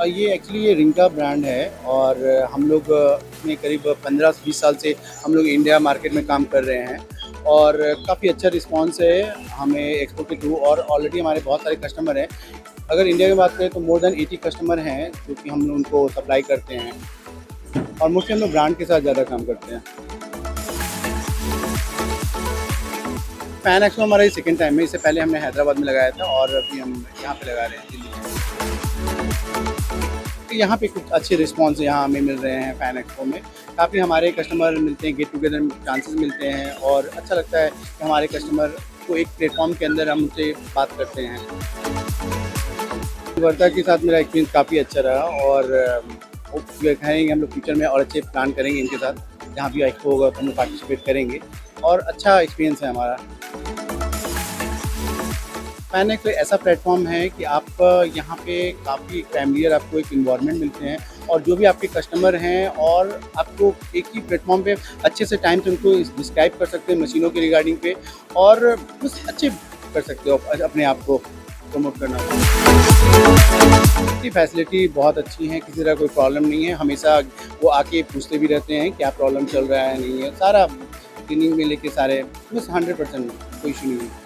ये एक्चुअली ये रिंग का ब्रांड है और हम लोग इसमें करीब 15-20 साल से हम लोग इंडिया मार्केट में काम कर रहे हैं और काफ़ी अच्छा रिस्पांस है हमें एक्सपो के थ्रू और ऑलरेडी हमारे बहुत सारे कस्टमर हैं। अगर इंडिया की बात करें तो मोर देन 80 कस्टमर हैं जो कि हम लोग उनको सप्लाई करते हैं और मोस्टली हम लोग ब्रांड के साथ ज़्यादा काम करते हैं। फैन एक्सपो हमारा ये सेकंड टाइम है, इससे पहले हमने हैदराबाद में लगाया था और अभी हम यहाँ पे लगा रहे हैं दिल्ली में। यहाँ पे कुछ अच्छे रिस्पॉन्स यहाँ हमें मिल रहे हैं फैन एक्सपो में। काफ़ी हमारे कस्टमर मिलते हैं, गेट टुगेदर चांसेस मिलते हैं और अच्छा लगता है कि हमारे कस्टमर को एक प्लेटफॉर्म के अंदर हम उनसे बात करते हैं। वर्ता के साथ मेरा एक्सपीरियंस काफ़ी अच्छा रहा और कहेंगे हम लोग फ्यूचर में और अच्छे प्लान करेंगे इनके साथ। जहाँ भी एक्सपो होगा तो हम लोग पार्टिसिपेट करेंगे और अच्छा एक्सपीरियंस है हमारा। फैन एक्सपो ऐसा प्लेटफॉर्म है कि आप यहाँ पे काफ़ी फैमिलियर आपको एक इन्वायरमेंट मिलते हैं और जो भी आपके कस्टमर हैं और आपको एक ही प्लेटफॉर्म पे अच्छे से टाइम से उनको डिस्क्राइब कर सकते हैं मशीनों के रिगार्डिंग पे और कुछ अच्छे कर सकते हो अपने आप को प्रमोट करना। इसकी फैसिलिटी बहुत अच्छी है, किसी तरह कोई प्रॉब्लम नहीं है। हमेशा वो आके पूछते भी रहते हैं क्या प्रॉब्लम चल रहा है नहीं है, सारा क्लीनिंग में लेके सारे बस 100% कोई इशू नहीं है।